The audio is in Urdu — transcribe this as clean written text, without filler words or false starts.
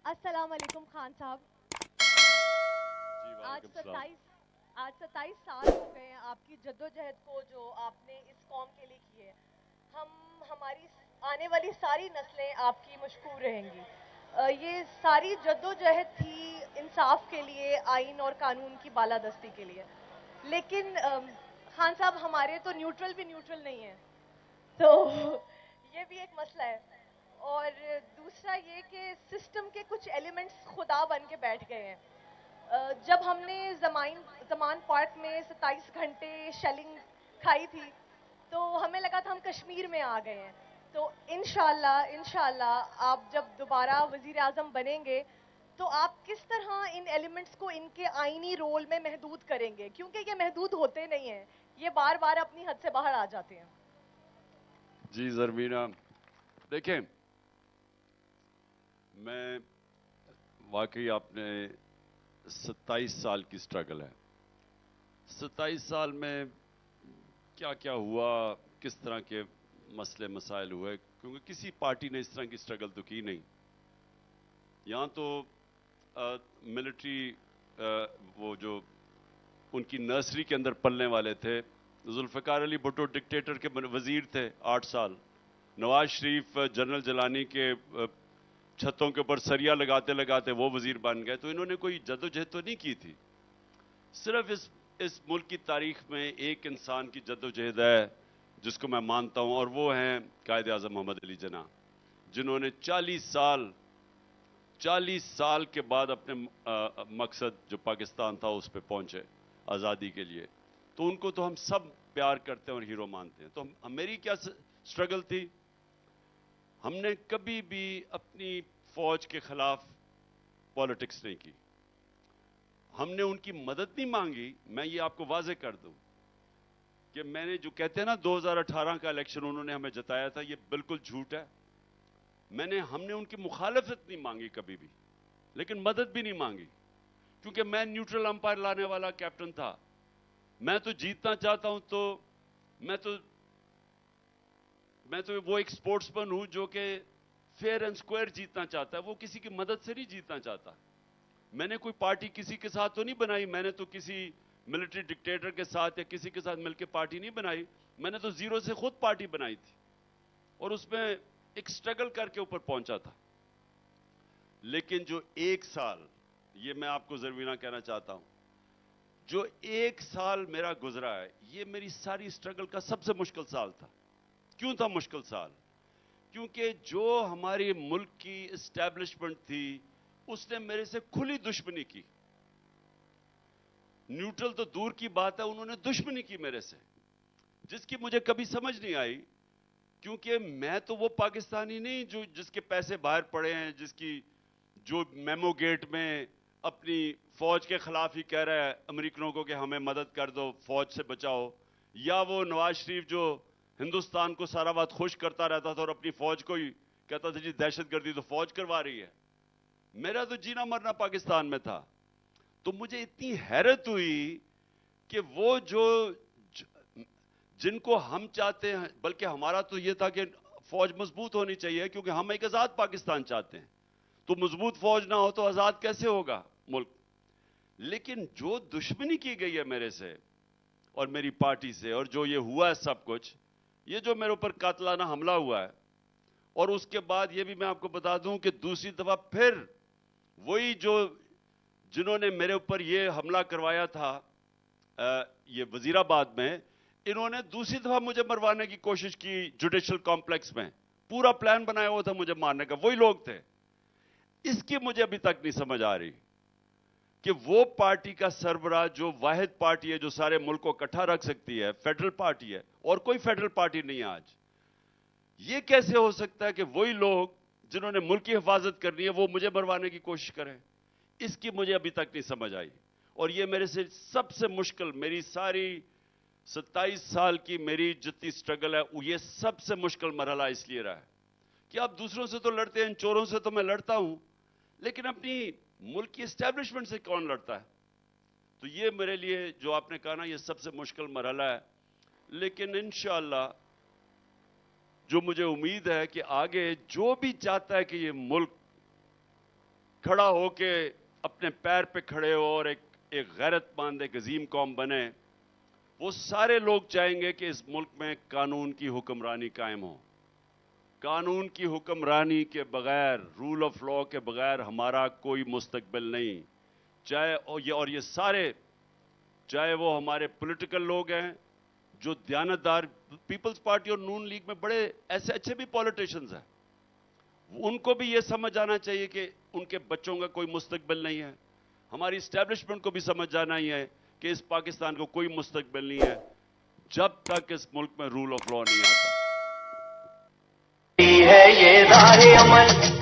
السلام علیکم خان صاحب. جی آج وعلیکم السلام. ستائیس آج 27 سال ہو گئے ہیں آپ کی جدوجہد کو جو آپ نے اس قوم کے لیے کی ہے. ہماری آنے والی ساری نسلیں آپ کی مشکور رہیں گی. یہ ساری جدوجہد تھی انصاف کے لیے، آئین اور قانون کی بالادستی کے لیے. لیکن خان صاحب ہمارے تو نیوٹرل بھی نیوٹرل نہیں ہیں، تو یہ بھی ایک مسئلہ ہے. اور دوسرا یہ کہ سسٹم کے کچھ ایلیمنٹس خدا بن کے بیٹھ گئے ہیں. جب ہم نے زمان پارک میں 27 گھنٹے شیلنگ کھائی تھی تو ہمیں لگا تھا ہم کشمیر میں آ گئے ہیں. تو انشاءاللہ آپ جب دوبارہ وزیر اعظم بنیں گے تو آپ کس طرح ان ایلیمنٹس کو ان کے آئینی رول میں محدود کریں گے، کیونکہ یہ محدود ہوتے نہیں ہیں، یہ بار بار اپنی حد سے باہر آ جاتے ہیں. جی زرمینا، دیکھیں، میں واقعی آپ نے 27 سال کی سٹرگل ہے. 27 سال میں کیا کیا ہوا، کس طرح کے مسئلے مسائل ہوئے، کیونکہ کسی پارٹی نے اس طرح کی سٹرگل تو کی نہیں. یہاں تو ملٹری وہ جو ان کی نرسری کے اندر پلنے والے تھے، ذوالفقار علی بھٹو ڈکٹیٹر کے وزیر تھے 8 سال، نواز شریف جنرل جیلانی کے چھتوں کے اوپر سریا لگاتے لگاتے وہ وزیر بن گئے. تو انہوں نے کوئی جدوجہد تو نہیں کی تھی. صرف اس ملک کی تاریخ میں ایک انسان کی جدوجہد ہے جس کو میں مانتا ہوں، اور وہ ہیں قائد اعظم محمد علی جناح، جنہوں نے 40 سال کے بعد اپنے مقصد جو پاکستان تھا اس پہ پہنچے آزادی کے لیے. تو ان کو تو ہم سب پیار کرتے ہیں اور ہیرو مانتے ہیں. تو میری کیا سٹرگل تھی؟ ہم نے کبھی بھی اپنی فوج کے خلاف پالیٹکس نہیں کی. ہم نے ان کی مدد نہیں مانگی. میں یہ آپ کو واضح کر دوں کہ میں نے جو کہتے ہیں نا 2018 کا الیکشن انہوں نے ہمیں جتایا تھا، یہ بالکل جھوٹ ہے. ہم نے ان کی مخالفت نہیں مانگی کبھی بھی، لیکن مدد بھی نہیں مانگی، کیونکہ میں نیوٹرل امپائر لانے والا کیپٹن تھا. میں تو جیتنا چاہتا ہوں، تو میں تو وہ ایک سپورٹس مین ہوں جو کہ فیئر اینڈ سکوائر جیتنا چاہتا ہے، وہ کسی کی مدد سے نہیں جیتنا چاہتا. میں نے کوئی پارٹی کسی کے ساتھ تو نہیں بنائی. میں نے تو کسی ملٹری ڈکٹیٹر کے ساتھ یا کسی کے ساتھ مل کے پارٹی نہیں بنائی. میں نے تو زیرو سے خود پارٹی بنائی تھی، اور اس میں ایک سٹرگل کر کے اوپر پہنچا تھا. لیکن جو 1 سال، یہ میں آپ کو زرمینہ کہنا چاہتا ہوں، جو 1 سال میرا گزرا ہے، یہ میری ساری سٹرگل کا سب سے مشکل سال تھا. کیوں تھا مشکل سال؟ کیونکہ جو ہماری ملک کی اسٹیبلشمنٹ تھی اس نے میرے سے کھلی دشمنی کی. نیوٹرل تو دور کی بات ہے، انہوں نے دشمنی کی میرے سے، جس کی مجھے کبھی سمجھ نہیں آئی. کیونکہ میں تو وہ پاکستانی نہیں جو جس کے پیسے باہر پڑے ہیں، جس کی جو میمو گیٹ میں اپنی فوج کے خلاف ہی کہہ رہا ہے امریکنوں کو کہ ہمیں مدد کر دو، فوج سے بچاؤ. یا وہ نواز شریف جو ہندوستان کو سارا وقت خوش کرتا رہتا تھا اور اپنی فوج کو ہی کہتا تھا جی دہشت گردی تو فوج کروا رہی ہے. میرا تو جینا مرنا پاکستان میں تھا. تو مجھے اتنی حیرت ہوئی کہ وہ جو جن کو ہم چاہتے ہیں، بلکہ ہمارا تو یہ تھا کہ فوج مضبوط ہونی چاہیے کیونکہ ہم ایک آزاد پاکستان چاہتے ہیں. تو مضبوط فوج نہ ہو تو آزاد کیسے ہوگا ملک؟ لیکن جو دشمنی کی گئی ہے میرے سے اور میری پارٹی سے، اور جو یہ ہوا ہے سب کچھ، یہ جو میرے اوپر قاتلانہ حملہ ہوا ہے، اور اس کے بعد یہ بھی میں آپ کو بتا دوں کہ دوسری دفعہ پھر وہی جنہوں نے میرے اوپر یہ حملہ کروایا تھا یہ وزیر آباد میں، انہوں نے دوسری دفعہ مجھے مروانے کی کوشش کی جوڈیشل کمپلیکس میں. پورا پلان بنایا ہوا تھا مجھے مارنے کا، وہی لوگ تھے. اس کی مجھے ابھی تک نہیں سمجھ آ رہی کہ وہ پارٹی کا سربراہ جو واحد پارٹی ہے جو سارے ملک کو اکٹھا رکھ سکتی ہے، فیڈرل پارٹی ہے، اور کوئی فیڈرل پارٹی نہیں ہے آج، یہ کیسے ہو سکتا ہے کہ وہی لوگ جنہوں نے ملک کی حفاظت کرنی ہے وہ مجھے مروانے کی کوشش کریں؟ اس کی مجھے ابھی تک نہیں سمجھ آئی. اور یہ میرے سے سب سے مشکل، میری ساری 27 سال کی میری جتنی سٹرگل ہے، یہ سب سے مشکل مرحلہ اس لیے رہا ہے کہ آپ دوسروں سے تو لڑتے ہیں، ان چوروں سے تو میں لڑتا ہوں، لیکن اپنی ملک کی اسٹیبلشمنٹ سے کون لڑتا ہے؟ تو یہ میرے لیے جو آپ نے کہا نا، یہ سب سے مشکل مرحلہ ہے. لیکن انشاءاللہ جو مجھے امید ہے کہ آگے جو بھی چاہتا ہے کہ یہ ملک کھڑا ہو کے اپنے پیر پہ کھڑے ہو اور ایک غیرت مند ایک عظیم قوم بنے، وہ سارے لوگ چاہیں گے کہ اس ملک میں قانون کی حکمرانی قائم ہو. قانون کی حکمرانی کے بغیر، رول آف لا کے بغیر ہمارا کوئی مستقبل نہیں. اور یہ سارے، چاہے وہ ہمارے پولیٹیکل لوگ ہیں جو دیانتدار، پیپلز پارٹی اور نون لیگ میں بڑے ایسے اچھے بھی پولیٹیشنز ہیں، ان کو بھی یہ سمجھ آنا چاہیے کہ ان کے بچوں کا کوئی مستقبل نہیں ہے. ہماری اسٹیبلشمنٹ کو بھی سمجھ جانا ہی ہے کہ اس پاکستان کو کوئی مستقبل نہیں ہے جب تک اس ملک میں رول آف لا نہیں آتا. ہے یہ راہ عمل